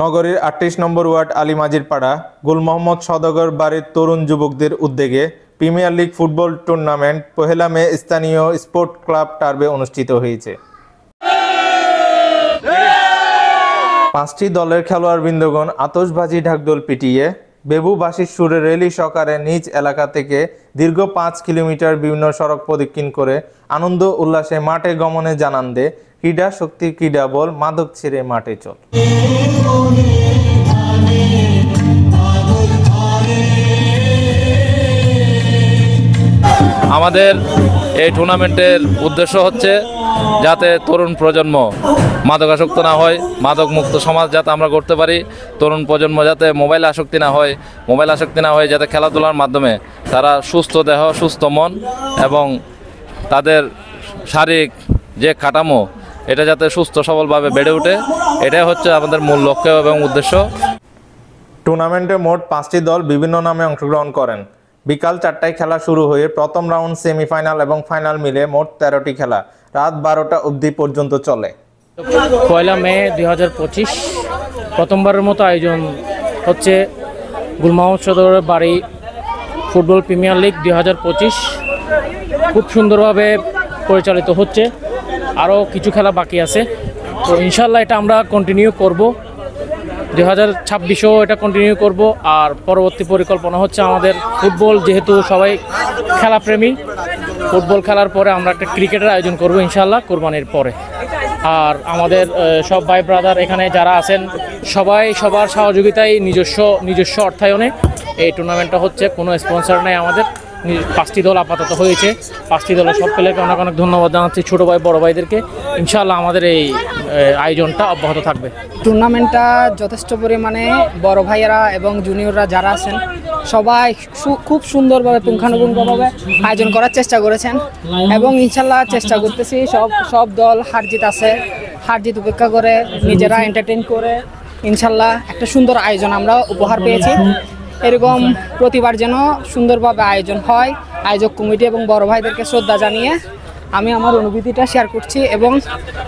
নগরীর ৩৮ নম্বর ওয়ার্ড আলীমাজির পাড়া গুল মোহাম্মদ সওদাগর বাড়ির তরুণ যুবকদের উদ্যোগে প্রিমিয়ার লিগ ফুটবল টুর্নামেন্ট পহেলা মে স্থানীয় স্পোর্ট ক্লাব টার্বে অনুষ্ঠিত হয়েছে। ৫টি দলের খেলোয়াড়বৃন্দগণ আতশবাজি ঢাকঢোল পিটিয়ে বেবু বাঁশির সুরে রেলি সহকারে নিজ এলাকা থেকে দীর্ঘ ৫ কিলোমিটার বিভিন্ন সড়ক প্রদক্ষিণ করে আনন্দ উল্লাসে মাঠে গমনে জানান দে ক্রীড়া শক্তির ক্রীড়া বল, মাদক ছেড়ে মাঠে চল। আমাদের এই টুর্নামেন্টের উদ্দেশ্য হচ্ছে যাতে তরুণ প্রজন্ম মাদকাসক্ত না হয়, মাদক মুক্ত সমাজ যাতে আমরা করতে পারি, তরুণ প্রজন্ম যাতে মোবাইল আসক্তি না হয়, যাতে খেলাধুলার মাধ্যমে তারা সুস্থ দেহ, সুস্থ মন এবং তাদের শারীরিক যে কাঠামো এটা যাতে সুস্থ সবলভাবে বেড়ে ওঠে, এটাই হচ্ছে আমাদের মূল লক্ষ্য এবং উদ্দেশ্য। টুর্নামেন্টে মোট 5টি দল বিভিন্ন নামে অংশগ্রহণ করেন। বিকাল 4টায় খেলা শুরু হয়ে প্রথম রাউন্ড, সেমিফাইনাল এবং ফাইনাল মিলে মোট 13টি খেলা রাত 12টা অবধি পর্যন্ত চলে। পয়লা মে 2025 প্রথমবারের মতো আয়োজন হচ্ছে গুল মোহাম্মদ সওদাগর বাড়ি ফুটবল প্রিমিয়ার লিগ 2025। খুব সুন্দরভাবে পরিচালিত হচ্ছে, আরও কিছু খেলা বাকি আছে, তো ইনশাল্লাহ এটা আমরা কন্টিনিউ করব, 2026ও এটা কন্টিনিউ করব। আর পরবর্তী পরিকল্পনা হচ্ছে আমাদের ফুটবল, যেহেতু সবাই খেলাপ্রেমী, ফুটবল খেলার পরে আমরা একটা ক্রিকেটের আয়োজন করব ইনশাল্লাহ কোরবানির পরে। আর আমাদের সব ভাই ব্রাদার এখানে যারা আছেন সবাই সবার সহযোগিতায় নিজস্ব অর্থায়নে এই টুর্নামেন্টটা হচ্ছে, কোনো স্পন্সর নেই আমাদের। 5টি দল আপাতত হয়েছে, 5টি দলের সব প্লেয়ারকে অনেক অনেক ধন্যবাদ জানাচ্ছি, ছোটো ভাই বড়ো ভাইদেরকে। ইনশাআল্লাহ আমাদের এই আয়োজনটা অব্যাহত থাকবে। টুর্নামেন্টটা যথেষ্ট পরিমাণে বড় ভাইয়েরা এবং জুনিয়ররা যারা আছেন সবাই খুব সুন্দরভাবে পুঙ্খানুপুঙ্খভাবে আয়োজন করার চেষ্টা করেছেন এবং ইনশাল্লাহ চেষ্টা করতেছি সব দল হার জিত উপেক্ষা করে নিজেরা এন্টারটেইন করে ইনশাল্লাহ একটা সুন্দর আয়োজন আমরা উপহার পেয়েছি। এরকম প্রতিবার যেন সুন্দরভাবে আয়োজন হয়, আয়োজক কমিটি এবং বড় ভাইদেরকে শ্রদ্ধা জানিয়ে আমি আমার অনুভূতিটা শেয়ার করছি এবং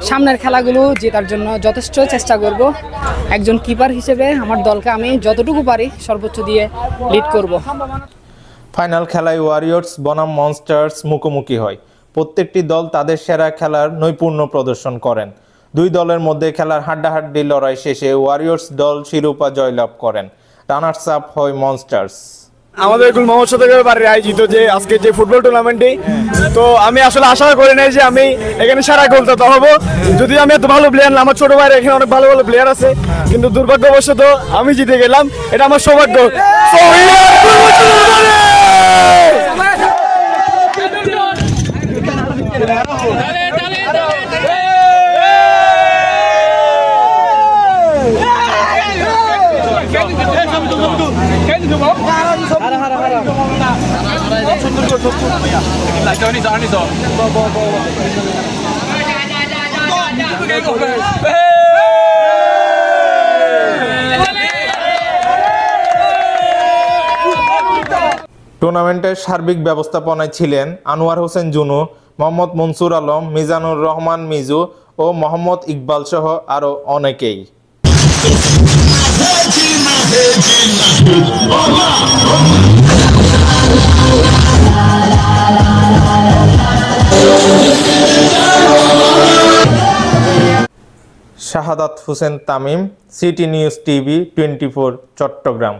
সামনের খেলাগুলো জেতার জন্য যথেষ্ট চেষ্টা করব। একজন কিপার হিসেবে আমার দলকে আমি যতটুকু পারি সর্বোচ্চ দিয়ে লিড করব। ফাইনাল খেলায় ওয়ারিয়র্স বনাম মনস্টার্স মুখোমুখি হয়। প্রত্যেকটি দল তাদের সেরা খেলার নৈপুণ্য প্রদর্শন করেন। দুই দলের মধ্যে খেলার হাড্ডাহাড্ডি লড়াই শেষে ওয়ারিয়র্স দল শিরোপা জয়লাভ করেন। রানার্স আপ হয় মনস্টার্স। আমাদের গুল মোহাম্মদ সওদাগর বাড়ির আয়োজিত যে আজকে যে ফুটবল টুর্নামেন্টে, তো আমি আসলে আশা করি নাই যে আমি এখানে সারা গোলদাতা হব। যদি আমি এত ভালো প্লেয়ার না, আমার ছোট ভাইয়ের এখানে অনেক ভালো ভালো প্লেয়ার আছে, কিন্তু দুর্ভাগ্যবশত আমি জিতে গেলাম, এটা আমার সৌভাগ্য। টুর্নামেন্টের সার্বিক ব্যবস্থাপনায় ছিলেন আনোয়ার হোসেন জুনু, মোহাম্মদ মনসুর আলম, মিজানুর রহমান মিজু ও মোহাম্মদ ইকবাল সহ আরও অনেকেই। Shahadat Hossain Tamim, City News TV 24 Chittagong.